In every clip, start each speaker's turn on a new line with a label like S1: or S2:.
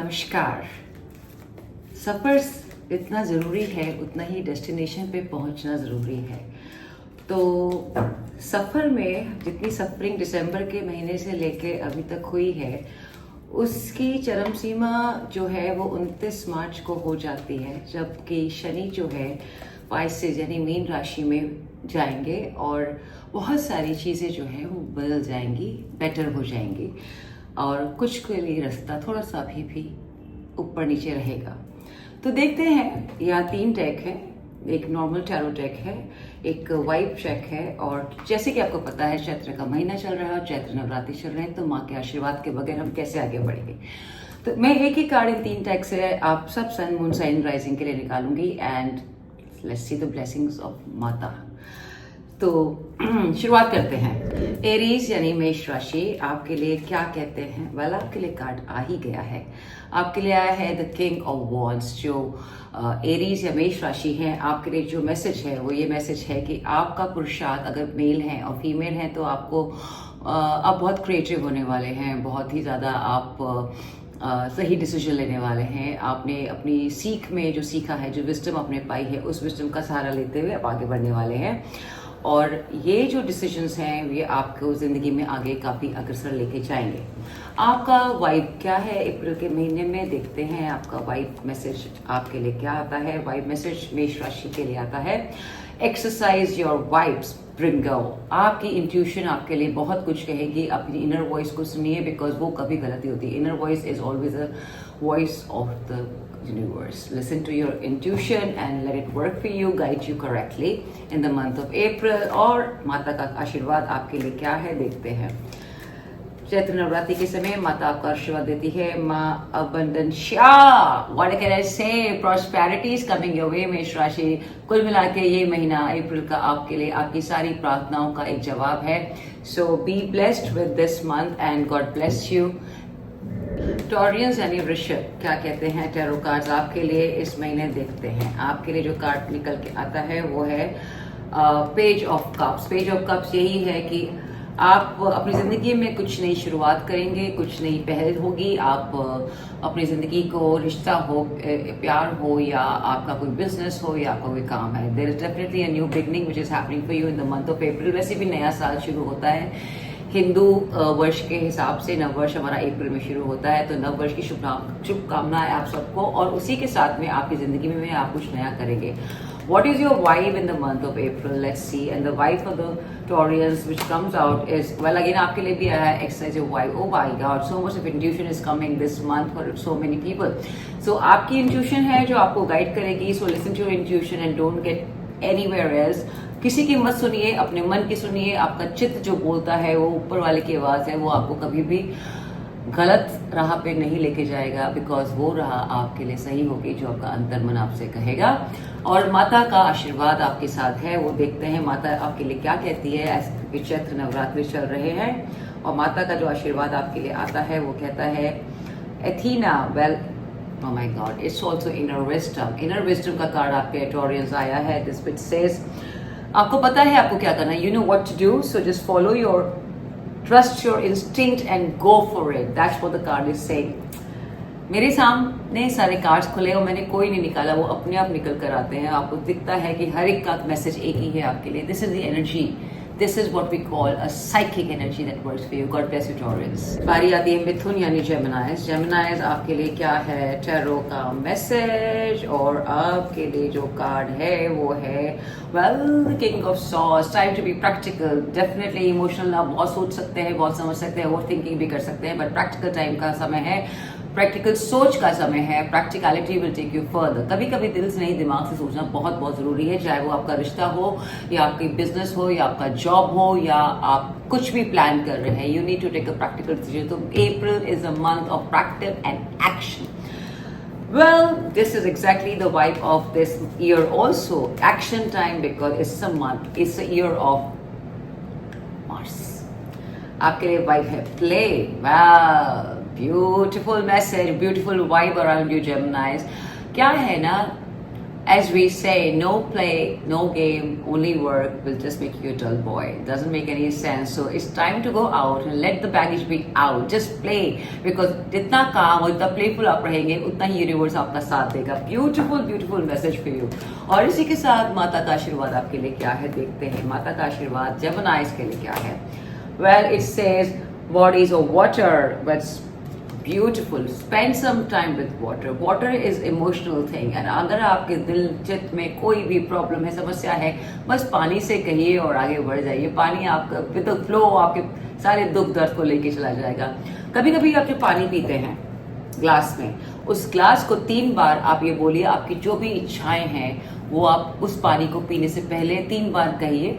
S1: नमस्कार। सफ़र इतना ज़रूरी है उतना ही डेस्टिनेशन पे पहुंचना ज़रूरी है। तो सफ़र में जितनी सफरिंग दिसंबर के महीने से लेके अभी तक हुई है, उसकी चरम सीमा जो है वो 29 मार्च को हो जाती है, जबकि शनि जो है पाइसेस यानी मीन राशि में जाएंगे और बहुत सारी चीज़ें जो हैं वो बदल जाएंगी, बेटर हो जाएंगी और कुछ के लिए रास्ता थोड़ा सा अभी भी ऊपर नीचे रहेगा। तो देखते हैं, यहाँ 3 डेक है, एक नॉर्मल टैरो डेक है, एक वाइब चेक है और जैसे कि आपको पता है चैत्र का महीना चल रहा है और चैत्र नवरात्रि चल रहे हैं, तो माँ के आशीर्वाद के बगैर हम कैसे आगे बढ़ेंगे। तो मैं एक ही कार्ड इन 3 डेक से आप सब सन मून साइन राइजिंग के लिए निकालूंगी and let's see the blessings of माता। तो शुरुआत करते हैं। एरीज यानी मेष राशि आपके लिए क्या कहते हैं? वेल, आपके लिए कार्ड आ ही गया है। आपके लिए आया है द किंग ऑफ वॉन्ड्स। जो एरीज या मेष राशि है, आपके लिए जो मैसेज है वो ये मैसेज है कि आपका पुरुषार्थ अगर मेल है और फीमेल है तो आपको आप बहुत क्रिएटिव होने वाले हैं, बहुत ही ज़्यादा आप सही डिसीजन लेने वाले हैं। आपने अपनी सीख में जो सीखा है, जो विजडम आपने पाई है, उस विजडम का सहारा लेते हुए आप आगे बढ़ने वाले हैं और ये जो डिसीजंस हैं ये आपको ज़िंदगी में आगे काफ़ी अग्रसर लेके जाएंगे। आपका वाइब क्या है अप्रैल के महीने में? देखते हैं आपका वाइब मैसेज आपके लिए क्या आता है। वाइब मैसेज मेष राशि के लिए आता है, exercise your vibes, bring out. आपकी इंट्यूशन आपके लिए बहुत कुछ कहेगी। अपनी इनर वॉइस को सुनिए, बिकॉज वो कभी गलती होती है। Inner voice is always a voice of the universe. Listen to your intuition and let it work for you, guide you correctly in the month of April। और माता का आशीर्वाद आपके लिए क्या है देखते हैं। चैत्र नवरात्रि के समय माता आपका आशीर्वाद देती है। माँ अबंडेंशिया, व्हाट कैन आई से, प्रॉस्पेरिटी इज कमिंग योर वे। मेष राशि, कुल मिला के ये महीना अप्रैल का आपके लिए आपकी सारी प्रार्थनाओं का एक जवाब है। So be blessed with this month and God bless you. Taureans यानी वृश्चिक, क्या कहते हैं टैरो कार्ड्स आपके लिए इस महीने देखते हैं। आपके लिए जो कार्ड निकल के आता है वो है page of cups. Page of cups यही है कि आप अपनी ज़िंदगी में कुछ नई शुरुआत करेंगे, कुछ नई पहल होगी। आप अपनी ज़िंदगी को, रिश्ता हो, प्यार हो या आपका कोई बिजनेस हो या आपका कोई काम है, there is definitely a new beginning which is happening for you in the month of April. वैसे भी नया साल शुरू होता है हिंदू वर्ष के हिसाब से। नव वर्ष हमारा अप्रैल में शुरू होता है, तो नव वर्ष की शुभकामनाएं आप सबको और उसी के साथ में आपकी जिंदगी में आप कुछ नया करेंगे। What is your vibe in the month of April? Let's see. And the vibe for the Taurians which comes out is, well, again आपके लिए भी आया है exercise your vibe. Oh my God, so much of intuition is coming this month for so many people. So आपकी intuition है जो आपको guide करेगी. So listen to your intuition and don't get anywhere else. किसी की मत सुनिए, अपने मन की सुनिए। आपका चित्त जो बोलता है वो ऊपर वाले की आवाज़ है, वो आपको कभी भी गलत राह पे नहीं लेके जाएगा, बिकॉज वो राह आपके लिए सही होगी जो आपका अंतर्मन आपसे कहेगा। और माता का आशीर्वाद आपके साथ है, वो देखते हैं माता आपके लिए क्या कहती है। ऐसे चैत्र नवरात्रि चल रहे हैं और माता का जो आशीर्वाद आपके लिए आता है वो कहता है एथीना, well oh my God, it's also inner wisdom। inner wisdom का कार्ड आपके टॉरियंस आया है। दिस व्हिच सेज, आपको पता है आपको क्या करना है, you know what to do, so just follow your, trust your instinct and go for it. That's what the card is saying. मेरे सामने सारे कार्ड्स खुले और मैंने कोई नहीं निकाला, वो अपने आप निकल कर आते हैं। आपको दिखता है कि हर एक का मैसेज एक ही है आपके लिए। This is the energy, this is what we call a psychic energy that works for you. God bless you Taureans. बारी आती है मिथुन यानी जेमिनाइज। जेमिनाइज आपके लिए क्या है टैरो का मैसेज? और आपके लिए जो कार्ड है वो है well the king of swords. Time to be practical. Definitely emotional आप बहुत सोच सकते हैं, बहुत समझ सकते हैं, ओवर थिंकिंग भी कर सकते हैं, बट प्रैक्टिकल टाइम का समय है, प्रैक्टिकल सोच का समय है। Practicality will take you further. कभी कभी दिल से नहीं, दिमाग से सोचना बहुत बहुत जरूरी है, चाहे वो आपका रिश्ता हो या आपकी बिजनेस हो या आपका जॉब हो या आप कुछ भी प्लान कर रहे हैं। You need to take a practical decision. तो April is a month of practice and action. Well, this is exactly the vibe of this year also. Action time, because it's a month, it's a year of Mars. आपके लिए vibe है play. वाह, beautiful message, beautiful vibe around you जेमिनाइज। क्या है ना, as we say, no play, no game, only work will just make you a dull boy. It doesn't make any sense. So it's time to go out and let the baggage be out. Just play, because जितना काम और जितना playful आप रहेंगे उतना ही universe आपका साथ देगा. Beautiful, beautiful message for you. और इसी के साथ माता का आशीर्वाद आपके लिए क्या है देखते हैं. माता का आशीर्वाद जेमिनाइज के लिए क्या है. Well, it says bodies of water, but beautiful. Spend some time with water. Water is emotional thing, and अगर आपके दिल चित में कोई भी प्रॉब्लम है, समस्या है, बस पानी से कहिए और आगे बढ़ जाइए. पानी आपका विद द फ्लो आपके सारे दुख दर्द को लेके चला जाएगा. कभी कभी आप जो पानी पीते हैं ग्लास में, उस ग्लास को 3 बार आप ये बोलिए, आपकी जो भी इच्छाएं हैं वो आप उस पानी को पीने से पहले 3 बार कहिए,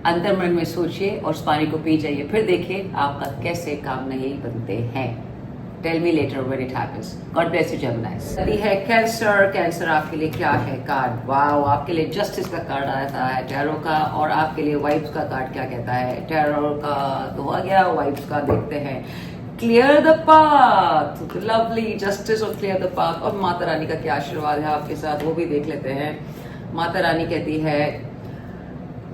S1: अंदर मन में सोचिए और उस पानी को पी जाइए. फिर देखिए आपका कैसे काम नहीं बनते हैं. Tell me later when it happens. God bless you Geminis. यदि है कैंसर. कैंसर आपके लिए क्या है कार्ड. वाओ, आपके लिए जस्टिस का कार्ड आता है टैरो का, और आपके लिए वाइफ्स का कार्ड क्या कहता है. टैरो का तो हो गया, वाइफ्स का देखते हैं. Clear the path, lovely justice और क्लियर द पाथ. और माता रानी का क्या आशीर्वाद है आपके साथ वो भी देख लेते हैं. माता रानी कहती है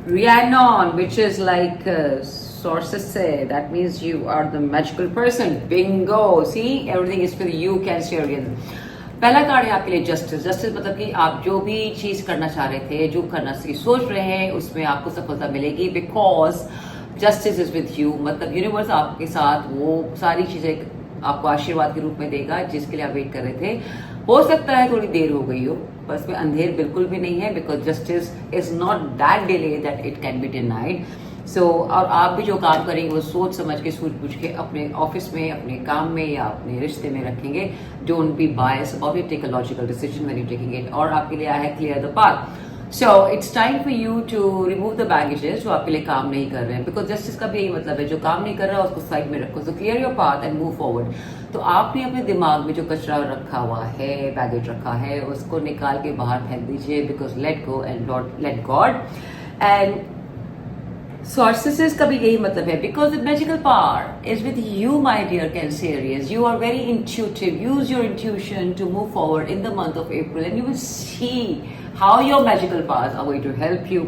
S1: Rhiannon, which is like sources say, that means you are the magical person. Bingo! See, everything is for you, Cancerian. पहला कार्ड है आपके लिए जस्टिस. जस्टिस मतलब कि आप जो भी चीज करना चाह रहे थे, जो करना सोच रहे हैं, उसमें आपको सफलता मिलेगी. Because justice is with you. मतलब यूनिवर्स आपके साथ वो सारी चीजें आपको आशीर्वाद के रूप में देगा जिसके लिए आप वेट कर रहे थे. हो सकता है थोड़ी देर हो गई हो, पर इसमें अंधेर बिल्कुल भी नहीं है. Because justice is not that delay that it can be denied. So और आप भी जो काम करेंगे वो सोच समझ के, सूझ बूझ के अपने ऑफिस में, अपने काम में या अपने रिश्ते में रखेंगे. Don't be bias about it. Take a logical decision when you taking it. और आपके लिए आया है clear the path. So it's time for you to remove the baggages जो आपके लिए काम नहीं कर रहे हैं. बिकॉज जस्टिस का भी यही मतलब है, जो काम नहीं कर रहा उसको साइड में रखो. So clear your path and move forward. तो आपने अपने दिमाग में जो कचरा रखा हुआ है, बैगेज रखा है, उसको निकाल के बाहर फेंक दीजिए. Because let go and let God. And sources का भी यही मतलब है. Because the magical power is with you my dear Cancerians. You are very intuitive. Use your intuition to move forward in the month of April, and you will see how your magical powers are going to help you,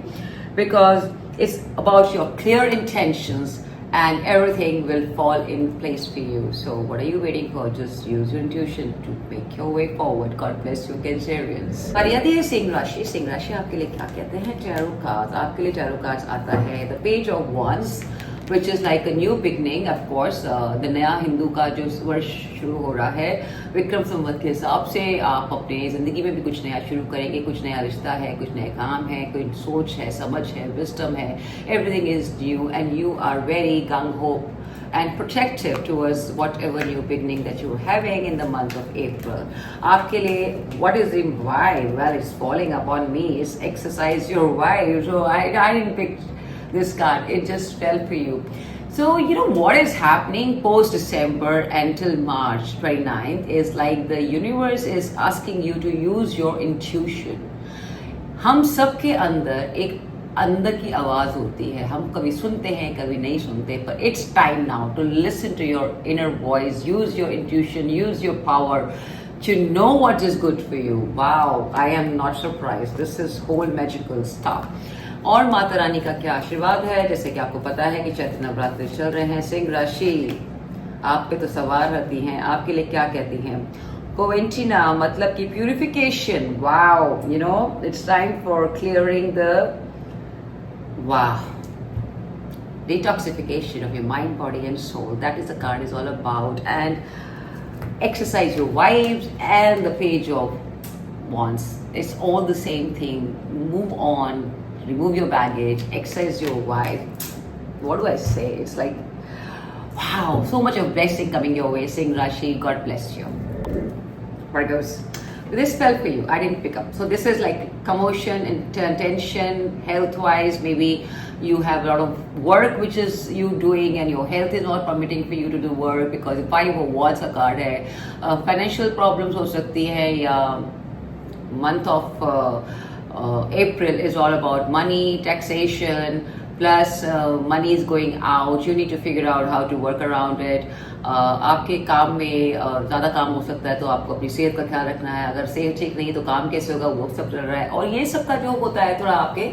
S1: because it's about your clear intentions and everything will fall in place for you. So what are you waiting for? Just use your intuition to make your way forward. God bless you, Cancerians. और यदि है सिंह राशि. सिंह राशि आपके लिए क्या कहते हैं. Tarot card. आपके लिए टैरो कार्ड आता है the page of wands, which is like a new beginning. Of course, the नया हिंदू का जो वर्ष शुरू हो रहा है विक्रम संवत के हिसाब से, आप अपने जिंदगी में भी कुछ नया शुरू करेंगे. कुछ नया रिश्ता है, कुछ नए काम है, कोई सोच है, समझ है, विजडम है. Everything is new and you are very young हो and protective towards whatever new beginning that you're having in the month of April. आपके लिए what is the vibe? Well, it's falling upon me. It's exercise your vibe. So I didn't pick this card. It just fell for you. So you know what is happening post December until March 29th is like the universe is asking you to use your intuition. हम सबके अंदर की आवाज होती है. हम कभी सुनते हैं, कभी नहीं सुनते, पर it's time now to listen to your inner voice. Use your intuition, use your power to know what is good for you. Wow, I am not surprised. This is whole magical stuff. और माता रानी का क्या आशीर्वाद है. जैसे कि आपको पता है कि चैत्र नवरात्र चल रहे हैं. सिंह राशि आप पे तो सवार रहती हैं. आपके लिए क्या कहती हैं. कोवेंटिना मतलब कि purification. Wow, you know it's time for clearing the detoxification of your mind, body and soul. That is the card is all about. And exercise your vibes and the page of wands. It's all the same thing. Move on, remove your baggage, exercise your vibe. What do I say? It's like, wow, so much of blessing coming your way. Singh Rashi, God bless you. Virgos, this fell for you. I didn't pick up. So this is like commotion and tension, health-wise. Maybe you have a lot of work which is you doing, and your health is not permitting for you to do work because 5 of wands का card है. Financial problems हो सकती है, या month of April is all about money, taxation, plus money is going out, you need to figure out how to work around it. आपके काम में ज़्यादा काम हो सकता है, तो आपको अपनी सेहत का ख्याल रखना है। अगर सेहत ठीक नहीं तो काम कैसे होगा, वो सब चल रहा है। और ये सब का जो होता है थोड़ा आपके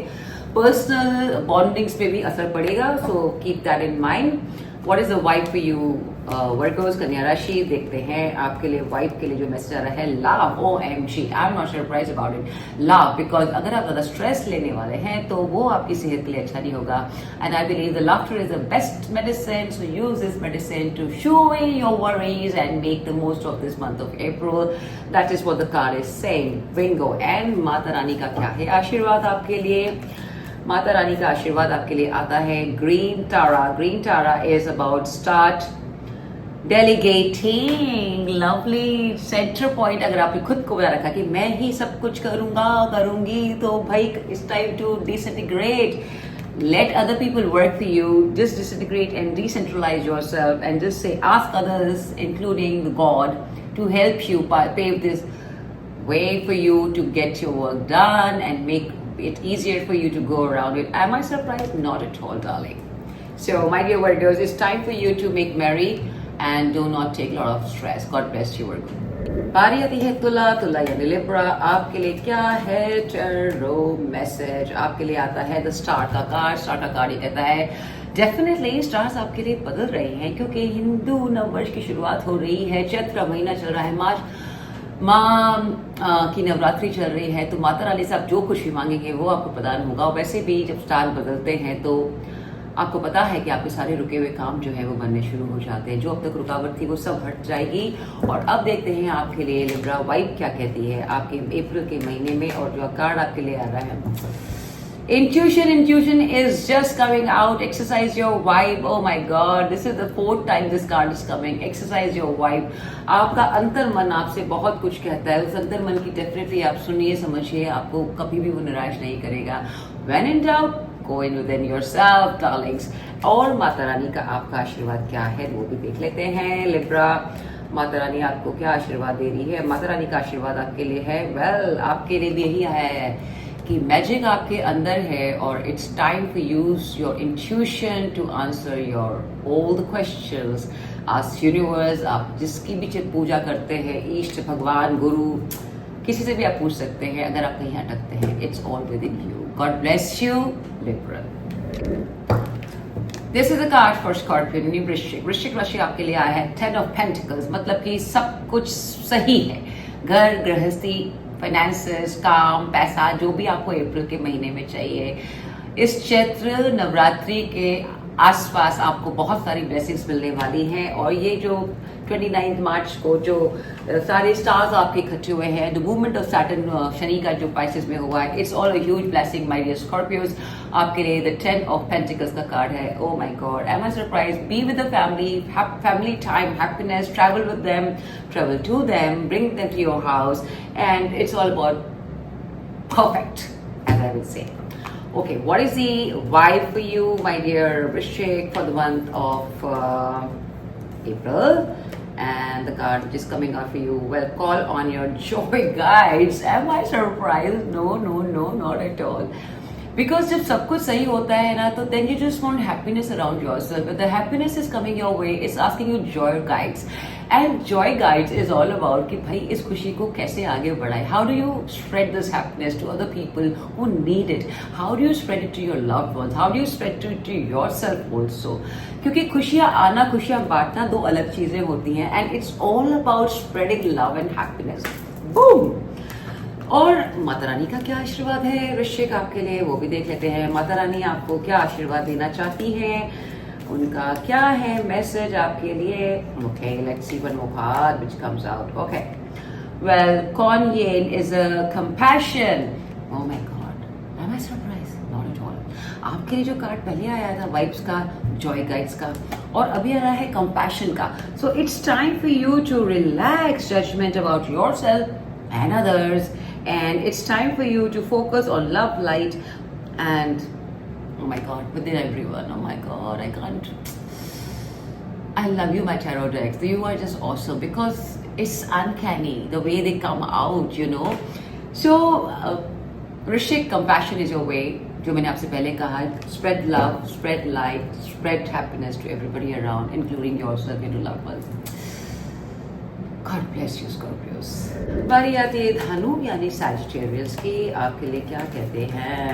S1: पर्सनल बॉन्डिंग्स पे भी असर पड़ेगा, so keep that in mind. What is the vibe for you workers, कन्या राशि? देखते हैं आपके लिए वाइब के लिए जो मैसेज आ रहा है। Love, OMG, I am not surprise about it. Love, because अगर आप ज्यादा स्ट्रेस लेने वाले हैं तो वो आपकी सेहत के लिए अच्छा नहीं होगा। And I believe the laughter is the best medicine, so use this medicine to shoo away your worries and make the most of this month of April. That is what the card is saying. Bingo. And Mata Rani का क्या है आशीर्वाद आपके लिए? माता रानी का आशीर्वाद आपके लिए आता है green Tara. Green Tara is about start delegating. Lovely. Centre point अगर आपने खुद को बता रखा कि मैं ही सब कुछ करूंगी, तो भाई it's time to disintegrate. Let other people work for you. Just disintegrate and decentralize yourself, and just say, ask others, including God, to help you pave this way for you to get your work done and make it easier for you to go around it. Am I surprised? Not at all, darling. So, my dear Virgos, it's time for you to make merry and do not take a lot of stress. God bless you, Virgo. बारी आती है तुला। तुला यानी Libra. आपके लिए क्या है टैरो मैसेज? आपके लिए आता है द स्टार का कार्ड। स्टार का कार्ड ये कहता है डेफिनेटली स्टार्स आपके लिए बदल रहे हैं, क्योंकि हिंदू नववर्ष की शुरुआत हो रही है। चैत्र का महीना चल रहा है, मार्च माँ की नवरात्रि चल रही है, तो माता रानी से आप जो कुछ भी मांगेंगे वो आपको प्रदान होगा। और वैसे भी जब स्टार बदलते हैं तो आपको पता है कि आपके सारे रुके हुए काम जो है वो बनने शुरू हो जाते हैं। जो अब तक रुकावट थी वो सब हट जाएगी। और अब देखते हैं आपके लिए लिब्रा वाइब क्या कहती है आपके अप्रैल के महीने में। और जो कार्ड आपके लिए आ रहा है, Intuition is just coming out. Exercise your vibe. Oh my God, this is the 4th time this card is coming. Exercise your vibe. आपका अंतर मन आपसे बहुत कुछ कहता है। उस अंतर मन की डेफिनेटली आप सुनिए, समझिए, आपको कभी भी वो निराश नहीं करेगा। When in doubt, go in within yourself, darlings. और माता रानी का आपका आशीर्वाद क्या है वो भी देख लेते हैं। लिब्रा, माता रानी आपको क्या आशीर्वाद दे रही है? माता रानी का आशीर्वाद आपके लिए है, वेल आपके लिए भी यही आया है कि मैजिक आपके अंदर है और it's time to use your intuition to answer your all the questions. Ask universe. आप जिसकी भी पूजा करते हैं, इष्ट, भगवान, गुरु, किसी से भी आप पूछ सकते हैं अगर आप कहीं अटकते हैं। It's all with in you. God bless you, Libra. This is a card for scorpion. वृश्चिक। वृश्चिक राशि आपके लिए आया है 10 ऑफ पेंटिकल्स, मतलब कि सब कुछ सही है। घर गृहस्थी, फाइनेंसेस, काम, पैसा, जो भी आपको अप्रैल के महीने में चाहिए। इस चैत्र नवरात्रि के आसपास आपको बहुत सारी ब्लेसिंग्स मिलने वाली हैं। और ये जो 29 मार्च को जो सारे स्टार्स आपके इकट्ठे हुए हैं, the movement of Saturn, Shani का जो पाइसेस में हुआ है, it's all a huge blessing my dear Scorpios. आपके लिए द 10 ऑफ पेंटिकल्स का कार्ड है। Oh my God, am I surprise? Be with the family, family time, happiness, travel with them, travel to them, bring them to your house, and it's all about perfect, as I will say. Okay, what is the vibe for you, my dear Vrishchik, for the month of April? And the card which is coming out for you, well, call on your joy guides. Am I surprised? No, no, no, not at all. Because जब सब कुछ सही होता है ना, तो then you just want happiness around yourself. If the happiness is coming your way, it's asking you joy guides. And joy guides is all about कि भाई इस खुशी को कैसे आगे बढ़ाए. How do you spread this happiness to other people who need it? How do you spread it to your loved ones? How do you spread it to yourself also? क्योंकि खुशियाँ आना, खुशियाँ बांटना दो अलग चीजें होती हैं. And it's all about spreading love and happiness. Boom! और माता रानी का क्या आशीर्वाद है वृश्चिक आपके लिए, वो भी देख लेते हैं. माता रानी आपको क्या आशीर्वाद देना चाहती हैं, उनका क्या है मैसेज आपके लिए. Okay, let's see one more card which comes out. Okay, well, Kuan Yin is a compassion. Oh my God, am I surprise? Not at all. आपके लिए जो कार्ड पहले आया था वाइब्स का, जॉय गाइड्स का, और अभी आ रहा है कंपैशन का. So it's time for you to relax judgment about yourself and others, and it's time for you to focus on love, light, and oh my god, within everyone. Oh my god, I can't. I love you, my tarot decks. You are just awesome because it's uncanny the way they come out, you know. So Vrishchik, compassion is your way जो मैंने आपसे पहले कहा, spread love, spread light, spread happiness to everybody around including yourself and your loved ones. God bless you, Scorpios. बारी आती है धनु यानी सैजिटेरियस की। आपके लिए क्या कहते हैं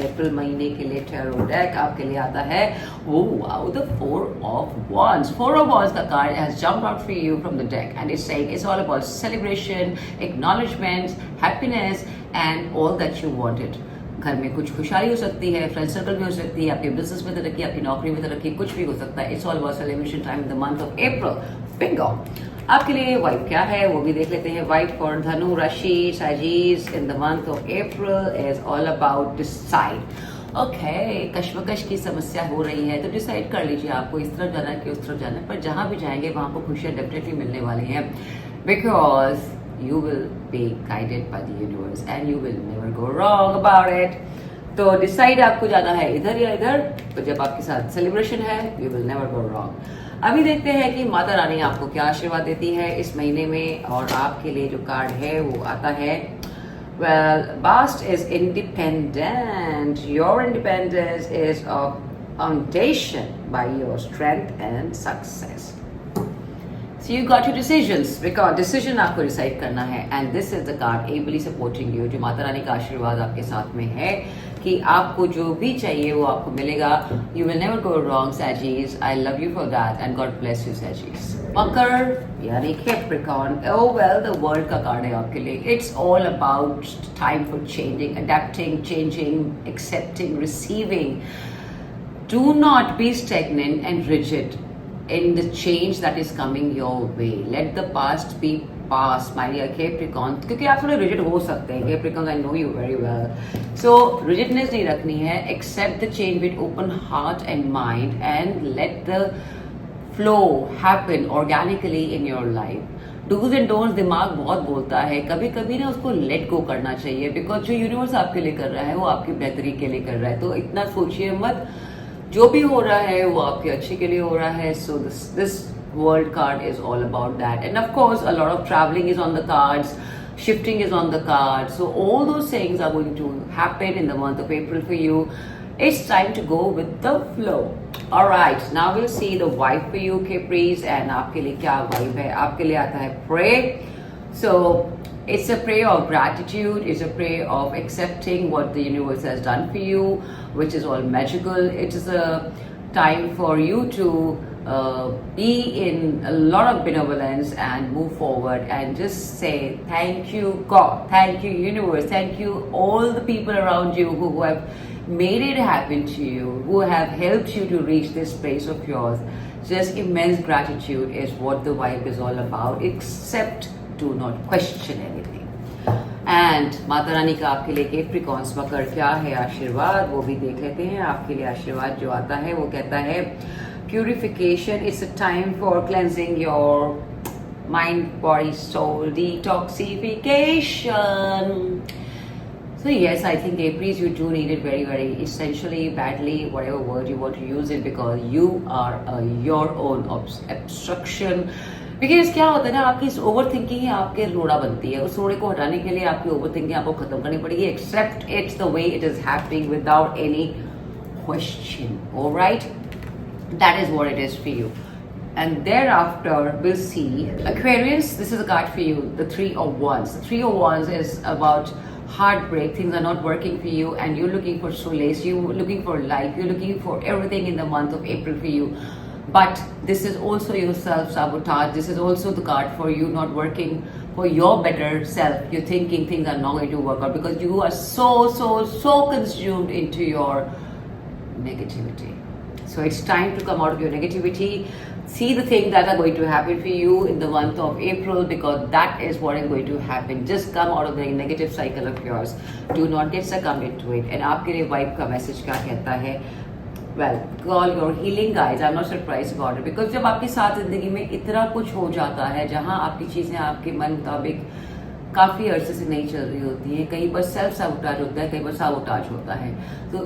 S1: अप्रैल महीने के लिए टैरो डेक आपके लिए आता है, oh wow, the Four of Wands. Four of Wands का card has jumped out for you from the deck and it's saying it's all about celebration, acknowledgement, happiness and all that you wanted. घर में कुछ खुशहाली हो सकती है, friend circle में हो सकती है, आपके बिजनेस में तरक्की, आपकी नौकरी में तरक्की, कुछ भी हो सकता है। It's all about celebration time in the month of April. Bingo. आपके लिए वाइब क्या है वो भी देख लेते हैं। Vibe for Dhanu rashi sizes in the month of April is all about decide. Okay, कश्मकश की समस्या हो रही है तो डिसाइड कर लीजिए आपको इस तरफ जाना है कि उस तरफ जाना है, पर जहां भी जाएंगे वहां आपको खुशियां डेफिनेटली मिलने वाली हैं, because you will be guided by the universe and you will never go wrong about it. तो डिसाइड आपको जाना है इधर या इधर, तो जब आपके साथ सेलिब्रेशन है you will never go wrong. अभी देखते हैं कि माता रानी आपको क्या आशीर्वाद देती है इस महीने में, और आपके लिए जो कार्ड है वो आता है, well, Bast is independent. Your independence is a foundation by your strength and success. So you got your decisions, because decision आपको डिसाइड करना है, and this is the card ably supporting you. जो माता रानी का आशीर्वाद आपके साथ में है कि आपको जो भी चाहिए वो आपको मिलेगा. You will never go wrong, Sagittarius. I love you for that, and God bless you, Sagittarius. मकर यानी Capricorn. Oh well, the world का कार्ड है आपके लिए. It's all about time for changing, adapting, changing, accepting, receiving. Do not be stagnant and rigid in the change that is coming your way. Let the past be past, my dear Capricorn. क्योंकि आप थोड़े rigid हो सकते हैं Capricorn, I know you very well. So rigidness नहीं रखनी है. Accept the change with open heart and mind and let the flow happen organically in your life. Do's and don'ts दिमाग बहुत बोलता है, कभी कभी ना उसको let go करना चाहिए, because जो यूनिवर्स आपके लिए कर रहा है वो आपकी बेहतरी के लिए कर रहा है. तो इतना सोचिए मत, जो भी हो रहा है वो आपके अच्छे के लिए हो रहा है. So this world card is all about that, and of course a lot of traveling is on the cards, shifting is on the cards, so all those things are going to happen in the month of April for you. It's time to go with the flow. All right, now we'll see the vibe for you, Capris, and आपके लिए क्या vibe है. आपके लिए आता है pray. So it's a prayer of gratitude, it's a prayer of accepting what the universe has done for you, which is all magical. It is a time for you to be in a lot of benevolence and move forward and just say thank you God, thank you universe, thank you all the people around you who have made it happen to you, who have helped you to reach this place of yours. Just immense gratitude is what the vibe is all about. Except do not question anything. And माता रानी का आपके लिए Capricorns मकर क्या है आशीर्वाद वो भी देख लेते हैं. आपके लिए आशीर्वाद जो आता है वो कहता है purification. It's a time for cleansing your mind, body, soul, detoxification. So yes, I think Aries, you do need it very, very essentially, badly, whatever word you want to use it, because you are your own obstruction. Because क्या होता है ना, आपकी over thinking ही आपके रोड़ा बनती है. उस रोड़े को हटाने के लिए आपकी ओवर थिंकिंग आपको खत्म करनी पड़ेगी. Accept it's the way it is happening without any question. Alright, that is what it is for you. And thereafter we'll see Aquarius. This is a card for you, the Three of Wands. The Three of Wands is about heartbreak. Things are not working for you and you're looking for solace, you're looking for life, you're looking for everything in the month of April for you. But this is also your self-sabotage. This is also the card for you not working for your better self. You're thinking things are not going to work out because you are so consumed into your negativity. So it's time to come out of your negativity. See the things that are going to happen for you in the month of April, because that is what is going to happen. Just come out of the negative cycle of yours. Do not get succumbed into it. And आपके लिए vibe का message क्या कहता है? Well, call your healing guides. I'm not surprised about it, because जब आपके साथ जिंदगी में इतना कुछ हो जाता है, जहाँ आपकी चीजें आपके मन मुताबिक काफी अरसे से नहीं चल रही होती हैं, कहीं पर सेल्फ साबोटाज होता है, कहीं पर साबोटाज होता है, तो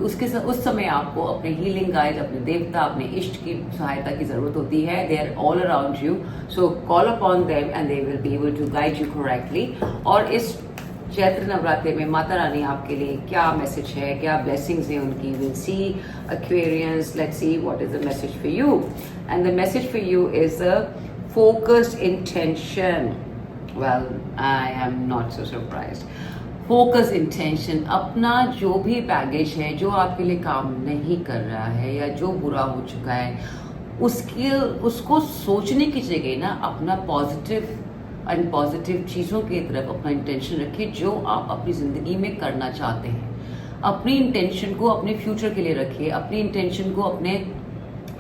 S1: उस समय आपको अपने हीलिंग गाइड, अपने देवता, अपने इष्ट की सहायता की जरूरत होती है. They are all around you, so call upon them and they will be able to guide you correctly. और इस चैत्र नवरात्रि में माता रानी आपके लिए क्या मैसेज है, क्या ब्लेसिंग्स हैं उनकी. Will see Aquarians, let's see what is the message for you. And the message for you is a focused intention. Well, I am not so surprised. Focus intention, अपना जो भी बैगेज है जो आपके लिए काम नहीं कर रहा है या जो बुरा हो चुका है उसको सोचने की जगह ना अपना पॉजिटिव एंड पॉजिटिव चीज़ों की तरफ अपना इंटेंशन रखिए जो आप अपनी ज़िंदगी में करना चाहते हैं. अपनी इंटेंशन को अपने फ्यूचर के लिए रखिए, अपनी इंटेंशन को अपने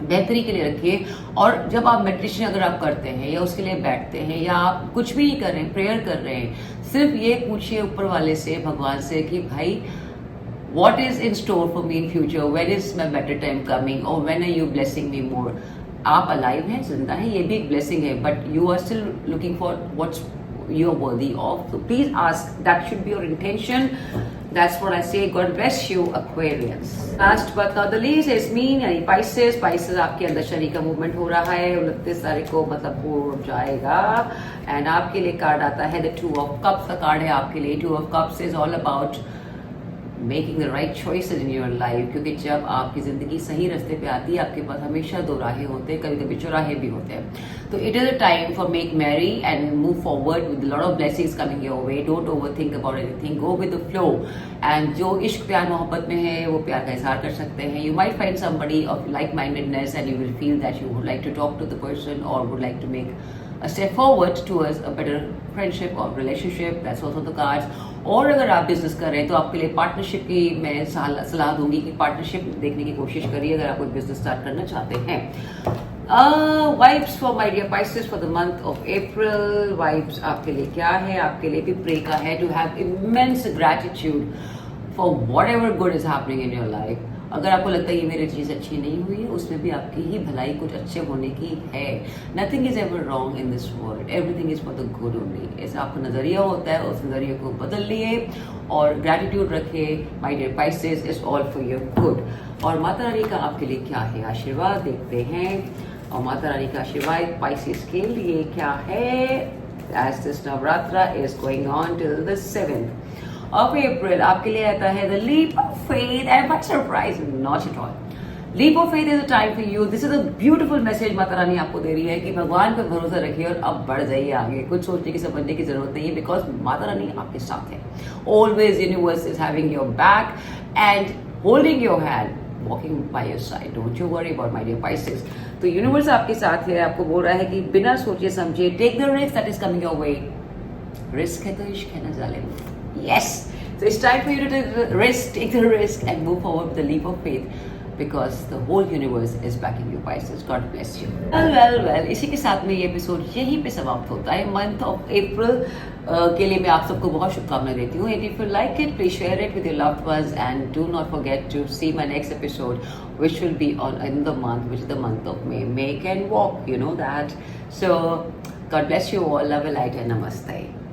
S1: बेहतरी के लिए रखिए. और जब आप मेडिटेशन अगर आप करते हैं या उसके लिए बैठते हैं या आप कुछ भी कर रहे हैं, प्रेयर कर रहे हैं, सिर्फ ये पूछिए ऊपर वाले से, भगवान से कि भाई what is in store for me in future, when is my better time coming or when are you blessing me more. आप अलाइव हैं, जिंदा हैं, ये भी एक ब्लेसिंग है, but you are still looking for what's you are worthy of. So please ask, that should be your intention. That's what I say. God bless you, Aquarians. Last but not the least is me, यानी Pisces. Pisces आपके अंदर शनि का movement हो रहा है 29 तारीख को, मतलब हो जाएगा. एंड आपके लिए कार्ड आता है The 2 of Cups का कार्ड है आपके लिए. 2 of Cups is all about making the right choices in your life. क्योंकि जब आपकी ज़िंदगी सही रास्ते पे आती है आपके पास हमेशा 2 राहें होते हैं, कभी कभी चौराहे भी होते हैं. तो it is a time for make merry and move forward with lot of blessings coming your way. Don't over think about anything, go with the flow. And जो इश्क प्यार मोहब्बत में है वो प्यार का इजहार कर सकते हैं. You might find somebody of like mindedness and you will feel that you would like to talk to the person और would like to make a step forward towards a better friendship or relationship. That's also the cards. और अगर आप business कर रहे हैं तो आपके लिए पार्टनरशिप की मैं सलाह दूंगी कि पार्टनरशिप देखने की कोशिश करिए अगर आप कोई बिजनेस स्टार्ट करना चाहते हैं. Vibes for my dear Pisces for the month of April. Vibes आपके लिए क्या है? आपके लिए भी प्रे का है to have immense gratitude for whatever good is happening in your life. अगर आपको लगता है ये मेरी चीज़ अच्छी नहीं हुई है, उसमें भी आपकी ही भलाई कुछ अच्छे होने की है. Nothing is ever wrong in this world, everything is for the good only. ऐसा आपका नजरिया होता है, उस नजरिए को बदल लिए और ग्रैटिट्यूड रखिए. My dear Pisces, is all for your good. और माता रानी का आपके लिए क्या है आशीर्वाद देखते हैं. और माता रानी का आशीर्वाद पाइसेस के लिए क्या है as this Navratra is going on till the 7th of April. आपके लिए आता है the leap of faith and what surprise, not at all. Leap of faith is a time for you. This is a beautiful message Mata Rani आपको दे रही है कि भगवान पे भरोसा रखिए और अब बढ़ जाइए आगे. कुछ सोचने की समझने की जरूरत नहीं है बिकॉज माता रानी आपके साथ है. Always universe is having your back and holding your hand, walking by your side. Don't you worry about my dear Pisces. तो यूनिवर्स आपके साथ है, आपको बोल रहा है कि बिना सोचे समझे take the risk that is coming your way. Risk है तो इश्क है ना जालिम. Yes, so it's time for you to take the risk, and move forward with the leap of faith because the whole universe is backing you, Pisces. God bless you. Well. इसी के साथ में ये एपिसोड यहीं पे समाप्त होता है. मंथ ऑफ अप्रैल के लिए मैं आप सबको बहुत शुभकामनाएं देती हूँ. If you like it, please share it with your loved ones and do not forget to see my next episode, which will be in the month, which is the month of May. Make and walk, you know that. So God bless you all. Love, light, and namaste.